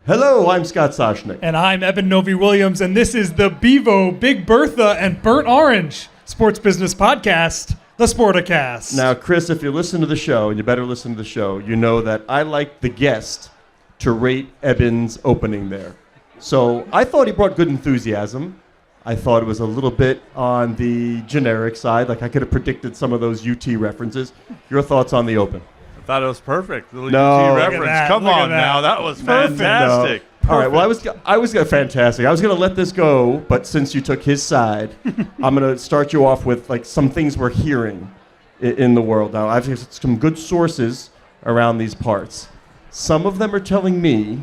Hello, I'm Scott Soshnick. And I'm Eben Novy Williams, and this is the Bevo, Big Bertha, and Burnt Orange Sports Business Podcast, the Sporticast. Now, Chris, if you listen to the show, and you better listen to the show, you know that I like the guest to rate Eben's opening there. So I thought he brought good enthusiasm. I thought it was a little bit on the generic side, like I could have predicted some of those UT references. Your thoughts on the open? I thought it was perfect. Little No. UT reference. Come on now. That was fantastic. No. All right, well, I was fantastic. I was going to let this go, but since you took his side, I'm going to start you off with like some things we're hearing in the world. Now, I've had some good sources around these parts. Some of them are telling me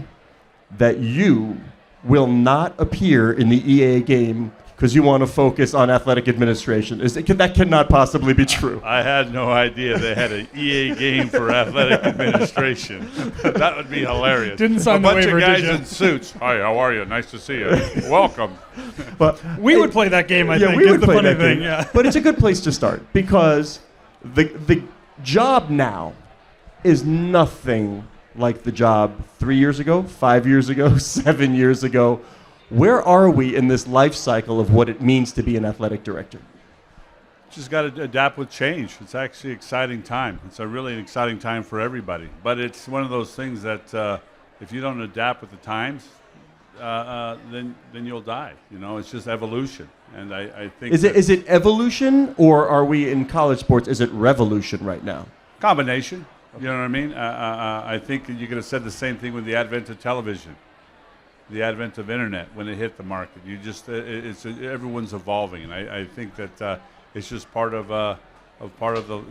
that you will not appear in the EA game because you want to focus on athletic administration. That cannot possibly be true. I had no idea they had an EA game for athletic administration. That would be hilarious. Didn't sign a the waiver, bunch of guys did you? in suits. Hi, how are you? Nice to see you. Welcome. But we would play that game, I think, we is would the play funny that thing. game. Yeah. But it's a good place to start because the job now is nothing like the job 3 years ago, 5 years ago, 7 years ago. Where are we in this life cycle of what it means to be an athletic director? Just got to adapt with change. It's actually an exciting time. It's a really exciting time for everybody. But it's one of those things that if you don't adapt with the times, then you'll die. You know, it's just evolution. And I think is it evolution, or are we in college sports? Is it revolution right now? Combination. You know what I mean? I think you could have said the same thing with the advent of television, the advent of internet when it hit the market. You just everyone's evolving, and I think that it's just part of the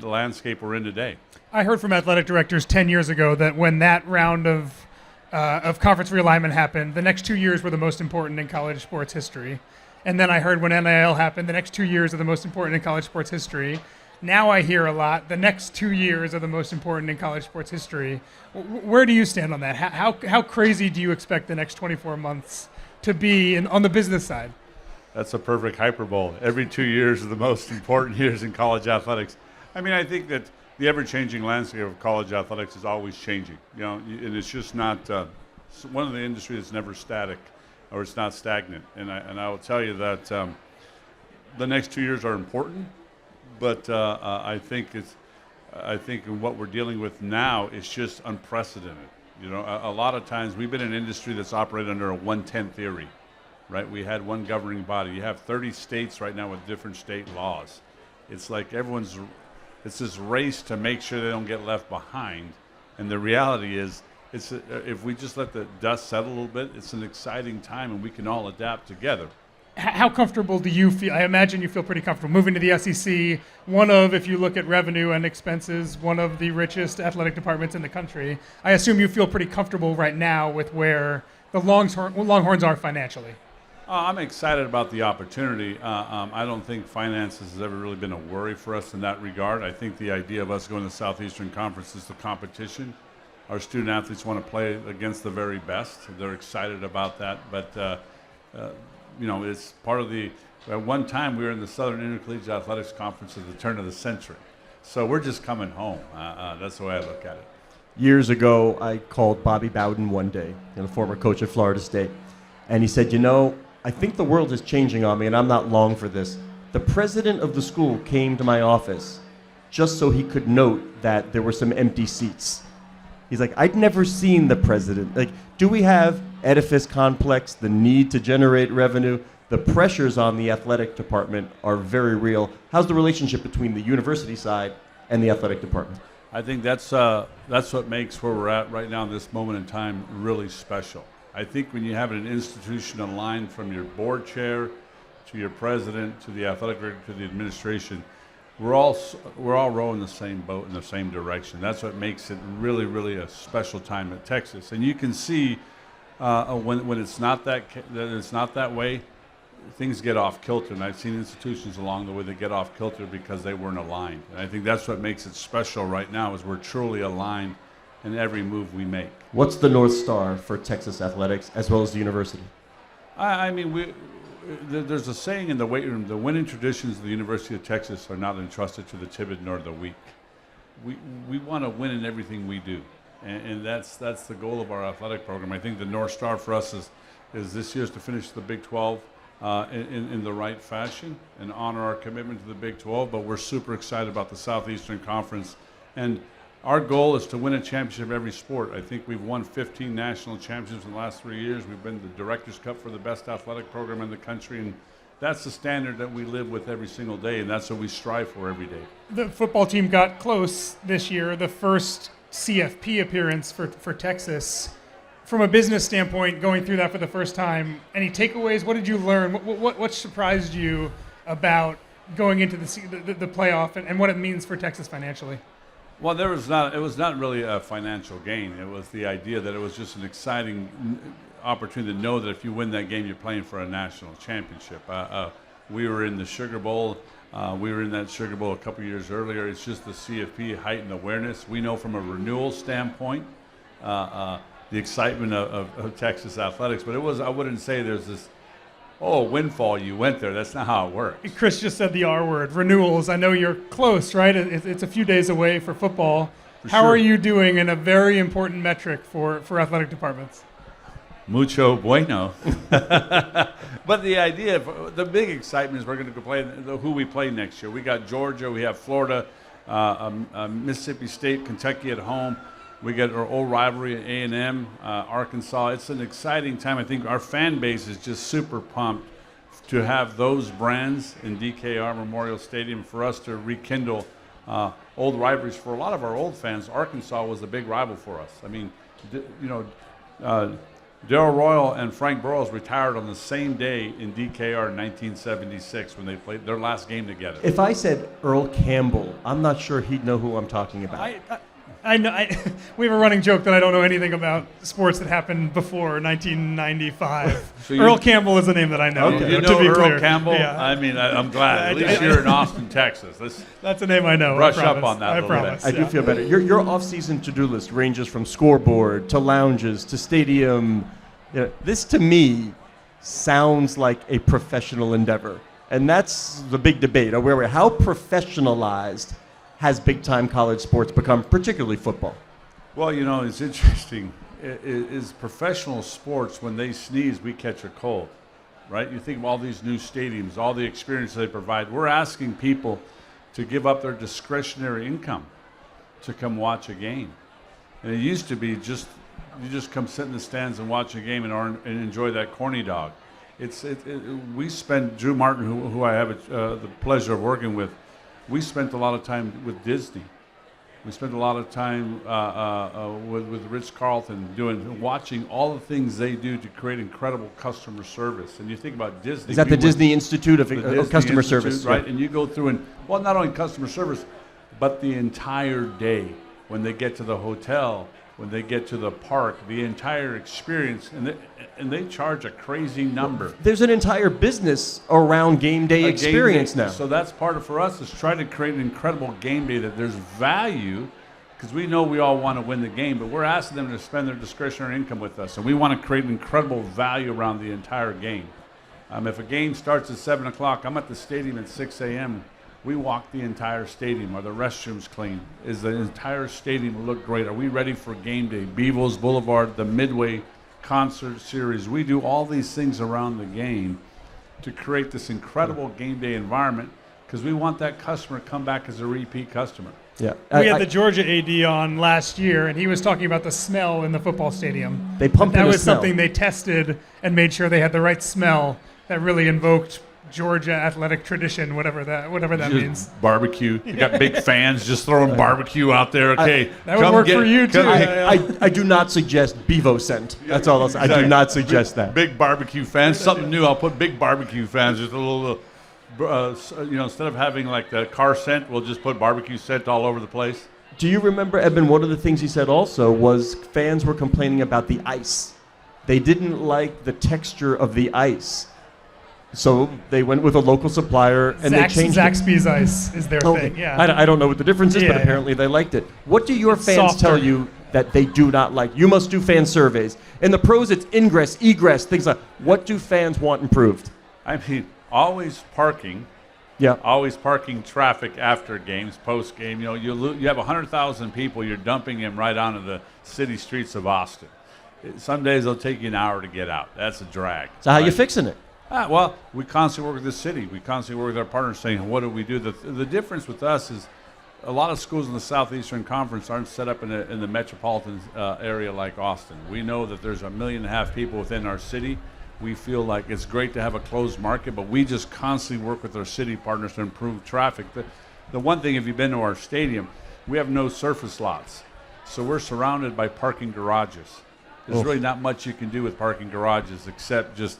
landscape we're in today. I heard from athletic directors 10 years ago that when that round of conference realignment happened, the next 2 years were the most important in college sports history. And then I heard when NIL happened, the next 2 years are the most important in college sports history. Now I hear a lot, the next 2 years are the most important in college sports history. Where do you stand on that? How crazy do you expect the next 24 months to be on the business side? That's a perfect hyperbole. Every 2 years are the most important years in college athletics. I mean, I think that the ever-changing landscape of college athletics is always changing. You know, and it's just not one of the industries that's never static, or it's not stagnant. And I will tell you that the next 2 years are important. But I think what we're dealing with now is just unprecedented. You know, a lot of times we've been in an industry that's operated under a 110 theory, right? We had one governing body. You have 30 states right now with different state laws. It's like it's this race to make sure they don't get left behind. And the reality is, if we just let the dust settle a little bit, it's an exciting time and we can all adapt together. How comfortable do you feel? I imagine you feel pretty comfortable moving to the SEC, one of, if you look at revenue and expenses, one of the richest athletic departments in the country. I assume you feel pretty comfortable right now with where the Longhorns are financially. I'm excited about the opportunity. I don't think finances has ever really been a worry for us in that regard. I think the idea of us going to the Southeastern Conference is the competition. Our student athletes want to play against the very best. They're excited about that, but you know, it's part of the. At one time, we were in the Southern Intercollegiate Athletics Conference at the turn of the century, so we're just coming home. That's the way I look at it. Years ago, I called Bobby Bowden one day, the former coach at Florida State, and he said, "You know, I think the world is changing on me, and I'm not long for this. The president of the school came to my office just so he could note that there were some empty seats." He's like, "I'd never seen the president. Like, do we have edifice complex, the need to generate revenue? The pressures on the athletic department are very real." How's the relationship between the university side and the athletic department? I think that's what makes where we're at right now in this moment in time really special. I think when you have an institution aligned from your board chair to your president to the athletic director to the administration, we're all rowing the same boat in the same direction. That's what makes it really, really a special time at Texas. And you can see when it's not that way, things get off kilter. And I've seen institutions along the way that get off kilter because they weren't aligned. And I think that's what makes it special right now is we're truly aligned in every move we make. What's the North Star for Texas athletics as well as the university? I mean, there's a saying in the weight room, the winning traditions of the University of Texas are not entrusted to the timid nor the weak. We want to win in everything we do. and that's the goal of our athletic program. I think the North Star for us is this year is to finish the Big 12 in the right fashion and honor our commitment to the Big 12, but we're super excited about the Southeastern Conference. And our goal is to win a championship in every sport. I think we've won 15 national championships in the last 3 years. We've been the Directors' Cup for the best athletic program in the country, and that's the standard that we live with every single day, and that's what we strive for every day. The football team got close this year, the first CFP appearance for Texas. From a business standpoint, going through that for the first time, any takeaways? What did you learn? What surprised you about going into the playoff and what it means for Texas financially? Well, it was not really a financial gain. It was the idea that it was just an exciting opportunity to know that if you win that game, you're playing for a national championship. We were in the Sugar Bowl. We were in that Sugar Bowl a couple years earlier. It's just the CFP heightened awareness. We know from a renewal standpoint the excitement of Texas athletics, but I wouldn't say there's this, windfall, you went there. That's not how it works. Chris just said the R word, renewals. I know you're close, right? It's a few days away for football. How are you doing in a very important metric for athletic departments? Mucho bueno. But the idea, the big excitement is we're going to go play who we play next year. We got Georgia, we have Florida, Mississippi State, Kentucky at home. We got our old rivalry at A&M, Arkansas. It's an exciting time. I think our fan base is just super pumped to have those brands in DKR Memorial Stadium for us to rekindle old rivalries. For a lot of our old fans, Arkansas was a big rival for us. I mean, Darrell Royal and Frank Burroughs retired on the same day in DKR in 1976 when they played their last game together. If I said Earl Campbell, I'm not sure he'd know who I'm talking about. I know. We have a running joke that I don't know anything about sports that happened before 1995. So Earl Campbell is a name that I know. Okay. You know Earl Campbell? Yeah. I mean, I'm glad. At least you're in Austin, Texas. That's a name I know. Brush up on that. I promise. I do feel better. Your off-season to-do list ranges from scoreboard to lounges to stadium. This to me sounds like a professional endeavor, and that's the big debate. How professionalized has big-time college sports become, particularly football? Well, it's interesting. Is professional sports, when they sneeze, we catch a cold, right? You think of all these new stadiums, all the experience they provide. We're asking people to give up their discretionary income to come watch a game. And it used to be you just come sit in the stands and watch a game and enjoy that corny dog. We spend, Drew Martin, who I have the pleasure of working with, we spent a lot of time with Disney. We spent a lot of time with Ritz-Carlton watching all the things they do to create incredible customer service. And you think about Disney. Is that the Disney Institute of Customer Service? Right, and you go through not only customer service, but the entire day. When they get to the hotel, when they get to the park, the entire experience, and they charge a crazy number. There's an entire business around game day experience now. So that's part of for us is try to create an incredible game day that there's value, because we know we all want to win the game, but we're asking them to spend their discretionary income with us, and we want to create an incredible value around the entire game. If a game starts at 7 o'clock, I'm at the stadium at 6 a.m., we walk the entire stadium. Are the restrooms clean? Is the entire stadium look great? Are we ready for game day? Beeville's Boulevard, the Midway concert series. We do all these things around the game to create this incredible game day environment, because we want that customer to come back as a repeat customer. Yeah, we had the Georgia AD on last year, and he was talking about the smell in the football stadium. They pumped in a smell. That was something they tested and made sure they had the right smell that really invoked Georgia athletic tradition, whatever that means. Barbecue. You got big fans just throwing barbecue out there. Okay, that would work for you too. I do not suggest Bevo scent. That's all I'll say. Exactly. I do not suggest that. Big barbecue fans. Something new. I'll put big barbecue fans. Just a little. Instead of having like the car scent, we'll just put barbecue scent all over the place. Do you remember, Eben? One of the things he said also was fans were complaining about the ice. They didn't like the texture of the ice. So they went with a local supplier and they changed Zaxby's Ice is their thing. Yeah. I don't know what the difference is, but apparently they liked it. What do your fans tell you that they do not like? You must do fan surveys. In the pros, it's ingress, egress, things like. What do fans want improved? I mean, always parking. Yeah. Always parking traffic after games, post game. You have 100,000 people. You're dumping them right onto the city streets of Austin. Some days it'll take you an hour to get out. That's a drag. So how right? you fixing it? Well, we constantly work with the city. We constantly work with our partners saying, what do we do? The difference with us is a lot of schools in the Southeastern Conference aren't set up in the metropolitan area like Austin. We know that there's 1.5 million people within our city. We feel like it's great to have a closed market, but we just constantly work with our city partners to improve traffic. The one thing, if you've been to our stadium, we have no surface lots. So we're surrounded by parking garages. There's really not much you can do with parking garages except just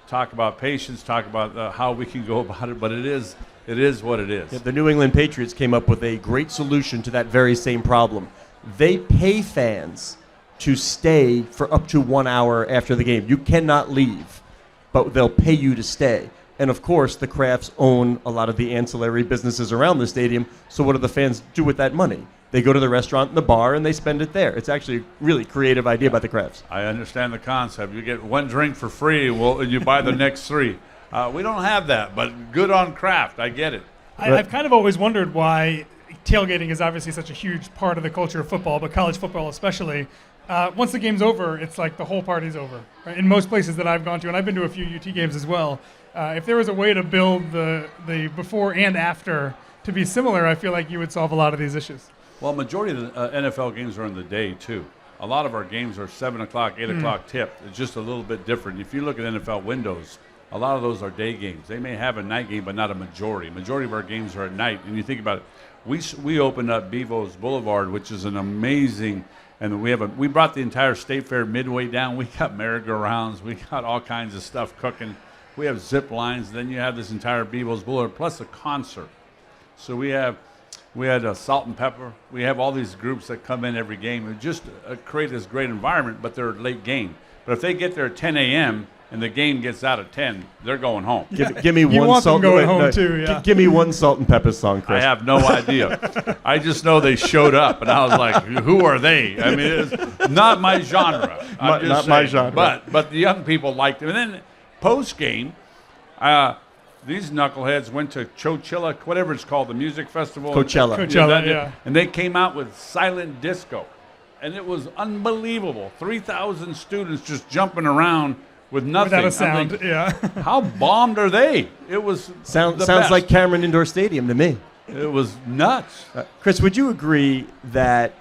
talk about patience, talk about how we can go about it, but it is what it is. Yeah, the New England Patriots came up with a great solution to that very same problem. They pay fans to stay for up to 1 hour after the game. You cannot leave, but they'll pay you to stay. And of course, the Crafts own a lot of the ancillary businesses around the stadium, so what do the fans do with that money? They go to the restaurant and the bar and they spend it there. It's actually a really creative idea by the Crafts. I understand the concept. You get one drink for free, and you buy the next three. We don't have that, but good on Kraft. I get it. I've kind of always wondered why tailgating is obviously such a huge part of the culture of football, but college football especially. Once the game's over, it's like the whole party's over. Right? In most places that I've gone to, and I've been to a few UT games as well, if there was a way to build the before and after to be similar, I feel like you would solve a lot of these issues. Well, majority of the NFL games are in the day, too. A lot of our games are 7 o'clock, 8 o'clock tipped. It's just a little bit different. If you look at NFL windows, a lot of those are day games. They may have a night game, but not a majority. Majority of our games are at night. And you think about it, we opened up Bevo's Boulevard, which is an amazing, and we brought the entire State Fair Midway down. We got merry-go-rounds. We got all kinds of stuff cooking. We have zip lines. Then you have this entire Bevo's Boulevard, plus a concert. So we had Salt and Pepper. We have all these groups that come in every game and just create this great environment, but they're a late game. But if they get there at 10 a.m. and the game gets out at 10, they're going home. Give me you one want salt them going home too, yeah. Give me one Salt and Pepper song, Chris. I have no idea. I just know they showed up, and I was like, who are they? I mean, it's not my genre. Not my genre. But the young people liked it. And then post-game, these knuckleheads went to Coachella, whatever it's called, the music festival. Coachella, yeah. And they came out with silent disco. And it was unbelievable. 3,000 students just jumping around with nothing. Without a sound, thinking, yeah. How bombed are they? It was Sounds best. like Cameron Indoor Stadium to me. It was nuts. Chris, would you agree that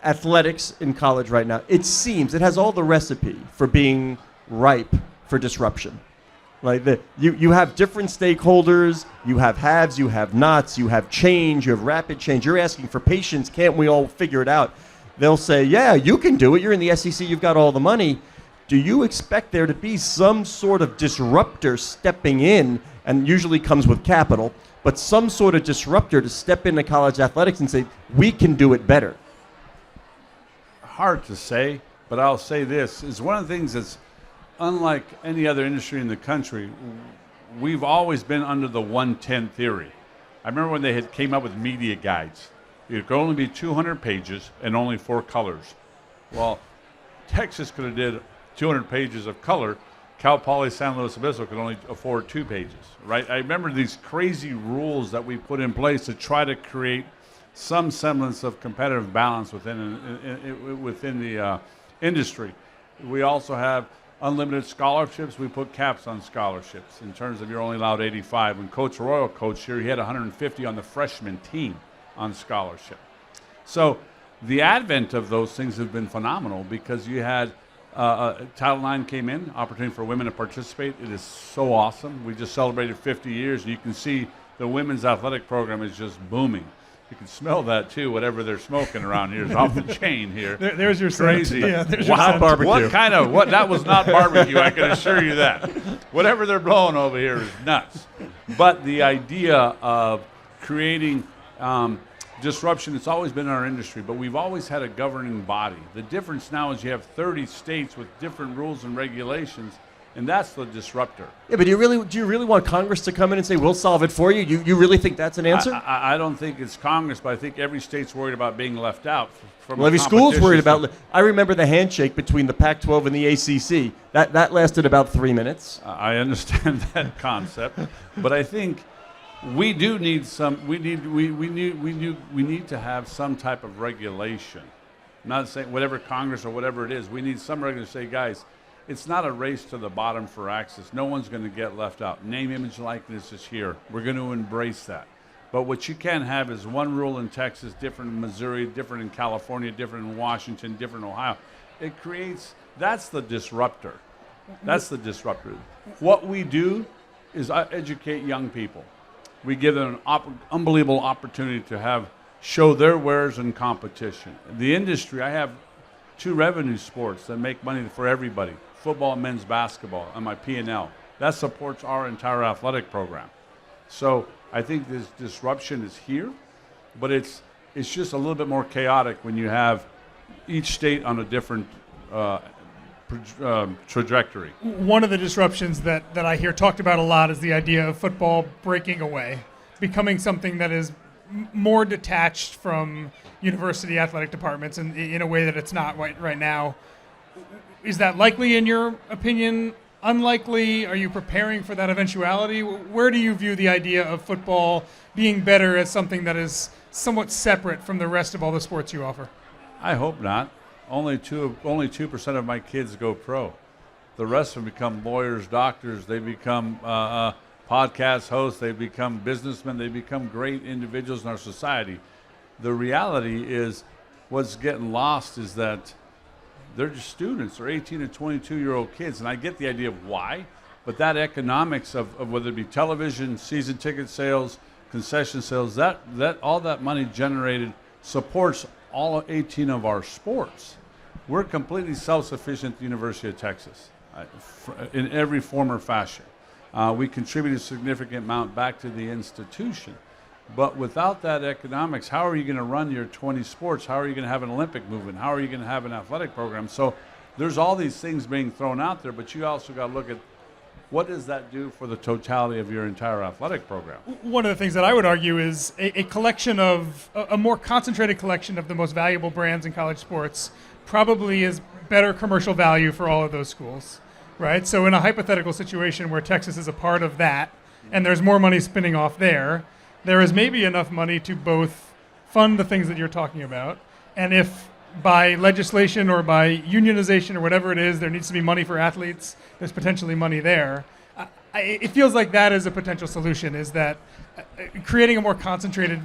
athletics in college right now, it seems, it has all the recipe for being ripe for disruption? Like you have different stakeholders, you have haves, you have nots, you have change, you have rapid change. You're asking for patience. Can't we all figure it out? They'll say, yeah, you can do it. You're in the SEC. You've got all the money. Do you expect there to be some sort of disruptor stepping in, and usually comes with capital, but some sort of disruptor to step into college athletics and say, we can do it better? Hard to say, but I'll say this is one of the things that's unlike any other industry in the country. We've always been under the 110 theory. I remember when they came up with media guides. It could only be 200 pages and only 4 colors. Well, Texas could have did 200 pages of color. Cal Poly San Luis Obispo could only afford 2 pages, right? I remember these crazy rules that we put in place to try to create some semblance of competitive balance within the industry. We also have unlimited scholarships. We put caps on scholarships in terms of you're only allowed 85. When Coach Royal coached here, he had 150 on the freshman team on scholarship. So the advent of those things have been phenomenal because you had Title IX came in, opportunity for women to participate. It is so awesome. We just celebrated 50 years. And you can see the women's athletic program is just booming. You can smell that too. Whatever they're smoking around here is off the chain here. There's your crazy. Yeah, there's wow, your barbecue. What kind of what? That was not barbecue. I can assure you that. Whatever they're blowing over here is nuts. But the idea of creating disruption, it's always been in our industry, but we've always had a governing body. The difference now is you have 30 states with different rules and regulations, and that's the disruptor. Yeah, but do you really want Congress to come in and say, we'll solve it for you? You really think that's an answer? I don't think it's Congress, but I think every state's worried about being left out. From Well, every school's worried about. I remember the handshake between the Pac-12 and the ACC. That lasted about 3 minutes. I understand that concept, but I think we do need some. We need to have some type of regulation I'm not saying whatever Congress or whatever it is. We need some regulators to say, guys, it's not a race to the bottom for access. No one's going to get left out. Name, image, likeness is here. We're going to embrace that. But what you can't have is one rule in Texas, different in Missouri, different in California, different in Washington, different in Ohio. It creates, that's the disruptor. That's the disruptor. What we do is educate young people. We give them an unbelievable opportunity to show their wares in competition. The industry, I have 2 revenue sports that make money for everybody, football and men's basketball on my P&L. That supports our entire athletic program. So I think this disruption is here, but it's just a little bit more chaotic when you have each state on a different trajectory. One of the disruptions that I hear talked about a lot is the idea of football breaking away, becoming something that is more detached from university athletic departments in a way that it's not right now. Is that likely in your opinion? Unlikely? Are you preparing for that eventuality? Where do you view the idea of football being better as something that is somewhat separate from the rest of all the sports you offer? I hope not. Only 2% of my kids go pro. The rest of them become lawyers, doctors. They become podcast hosts. They become businessmen. They become great individuals in our society. The reality is, what's getting lost is that they're just students. They're 18 to 22-year-old kids, and I get the idea of why, but that economics of whether it be television, season ticket sales, concession sales, that all that money generated supports all 18 of our sports. We're completely self-sufficient at the University of Texas in every form or fashion. We contribute a significant amount back to the institution. But without that economics, how are you going to run your 20 sports? How are you going to have an Olympic movement? How are you going to have an athletic program? So there's all these things being thrown out there, but you also got to look at what does that do for the totality of your entire athletic program? One of the things that I would argue is a collection of, a more concentrated collection of the most valuable brands in college sports probably is better commercial value for all of those schools, right? So in a hypothetical situation where Texas is a part of that and there's more money spinning off there is maybe enough money to both fund the things that you're talking about, and if by legislation or by unionization or whatever it is, there needs to be money for athletes, there's potentially money there. It feels like that is a potential solution, is that creating a more concentrated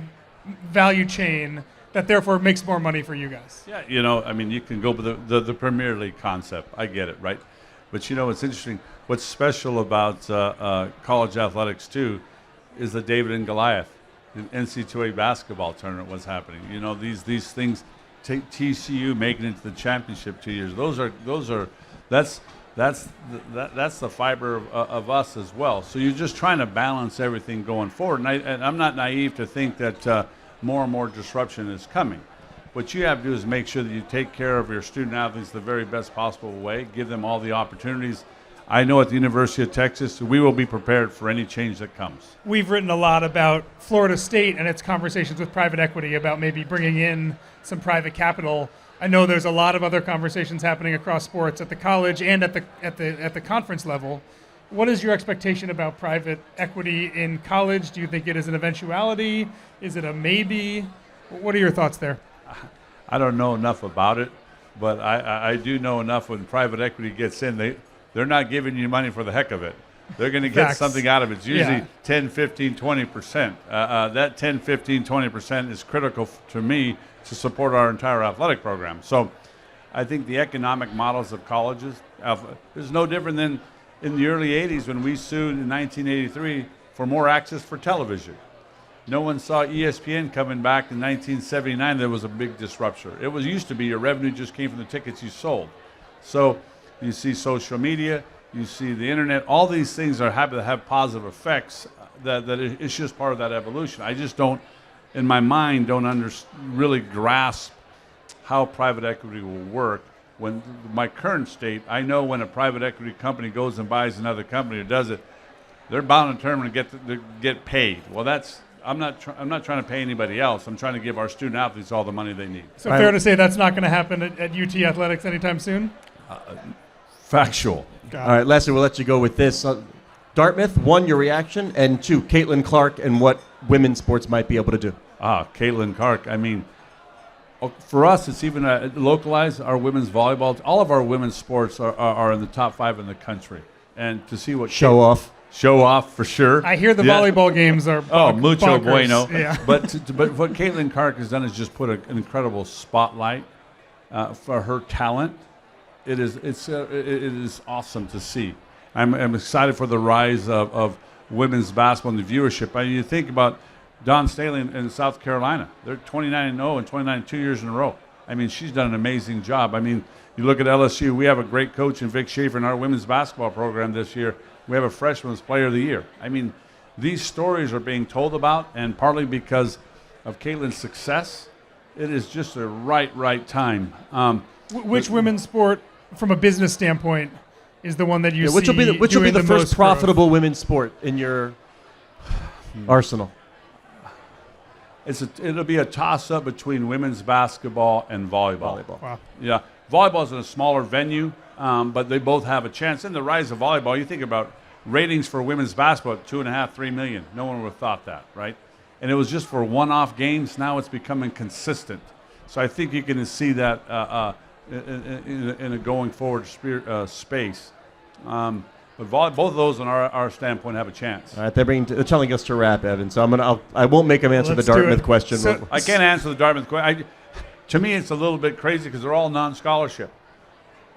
value chain that therefore makes more money for you guys. Yeah, you can go with the Premier League concept. I get it, right? But it's interesting. What's special about college athletics, too, is the David and Goliath NCAA basketball tournament was happening. These things, TCU making it to the championship 2 years. That's the fiber of us as well. So you're just trying to balance everything going forward. And I'm not naive to think that more and more disruption is coming. What you have to do is make sure that you take care of your student athletes the very best possible way, give them all the opportunities. I know at the University of Texas, we will be prepared for any change that comes. We've written a lot about Florida State and its conversations with private equity about maybe bringing in some private capital. I know there's a lot of other conversations happening across sports at the college and at the conference level. What is your expectation about private equity in college? Do you think it is an eventuality? Is it a maybe? What are your thoughts there? I don't know enough about it, but I do know enough when private equity gets in, they're not giving you money for the heck of it. They're going to get something out of it. It's usually 10, 15, 20%. That 10, 15, 20% is critical to me to support our entire athletic program. So I think the economic models of colleges is no different than in the early 80s when we sued in 1983 for more access for television. No one saw ESPN coming back in 1979. There was a big disruption. It used to be your revenue just came from the tickets you sold. So you see social media, you see the internet, all these things are happy to have positive effects. That it's just part of that evolution. I just don't, in my mind, really grasp how private equity will work. When my current state, I know when a private equity company goes and buys another company or does it, they're bound and determined to get paid. Well, I'm not trying to pay anybody else. I'm trying to give our student athletes all the money they need. So fair to say that's not going to happen at UT Athletics anytime soon? Factual. All right, Leslie, we'll let you go with this. Dartmouth, 1, your reaction, and 2, Caitlin Clark and what women's sports might be able to do. Caitlin Clark, for us, it's even localized. Our women's volleyball, all of our women's sports are in the top 5 in the country. And to see what Show off for sure. I hear the volleyball games are mucho bonkers. bueno. Yeah. But what Caitlin Clark has done is just put an incredible spotlight for her talent. It is awesome to see. I'm excited for the rise of women's basketball and the viewership. I mean, you think about Dawn Staley in South Carolina. They're 29-0 and 29 2 years in a row. I mean, she's done an amazing job. I mean, you look at LSU, we have a great coach in Vic Schaefer in our women's basketball program this year. We have a freshman's player of the year. I mean, these stories are being told about, and partly because of Caitlin's success, it is just a right time. Which women's sport, from a business standpoint, is the one that you see which will be the first most profitable women's sport in your arsenal? It'll be a toss-up between women's basketball and volleyball. Wow. Yeah, volleyball's in a smaller venue, but they both have a chance. In the rise of volleyball, you think about ratings for women's basketball, 2.5, 3 million. No one would have thought that, right? And it was just for one-off games. Now it's becoming consistent. So I think you can see that in a going forward space. But both of those, on our standpoint, have a chance. All right, they're telling us to wrap, Evan. So I won't make them answer the Dartmouth question. So, I can't answer the Dartmouth question. To me, it's a little bit crazy because they're all non-scholarship.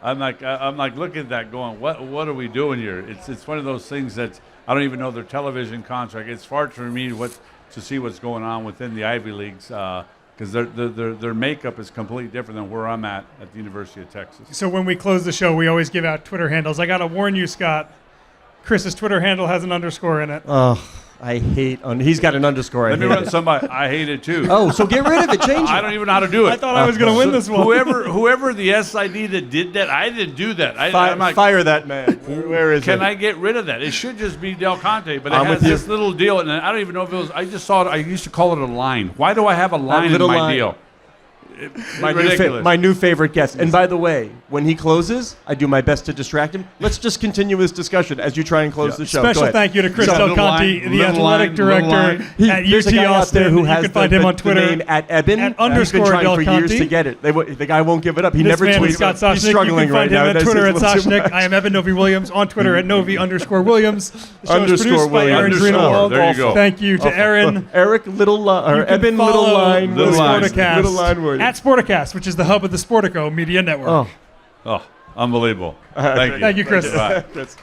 I'm like looking at that, going, what are we doing here? It's one of those things that I don't even know their television contract. It's far for me to see what's going on within the Ivy Leagues because their makeup is completely different than where I'm at the University of Texas. So when we close the show, we always give out Twitter handles. I got to warn you, Scott. Chris's Twitter handle has an underscore in it. Oh, I hate. He's got an underscore. Let me run somebody. I hate it too. Oh, so get rid of it. Change it. I don't even know how to do it. I thought I was going to win this one. Whoever the SID that did that, I didn't do that. I'm like, fire that man. Where is it? Can I get rid of that? It should just be Del Conte, but it I'm has with you. this little deal, and I don't even know if it was. I just saw it. I used to call it a line. Why do I have a line in little my line. deal? My new favorite guest. And by the way, when he closes, I do my best to distract him. Let's just continue this discussion as you try and close the show. Special thank you to Chris Del Conte, the athletic director at There's a UT guy out there Austin. who You has can find him on Twitter the name at Eben. at He's been _ trying Del for Conte. years to get it. The guy won't give it up. He This never man tweets. is Scott Soshnick. He's struggling You can right find now. him at Twitter at That's just a little too Soshnick. I am Eben Novy Williams on Twitter at Novy _ Williams. The show is Underscore produced by Aaron Williams. Greenwald. There you go. Thank you to Aaron. Eric Eben Follow Line Sporticast Little Line Williams. at Sporticast, which is the hub of the Sportico Media Network. Oh. Oh, unbelievable. Thank you. Thank you, Chris. Bye. That's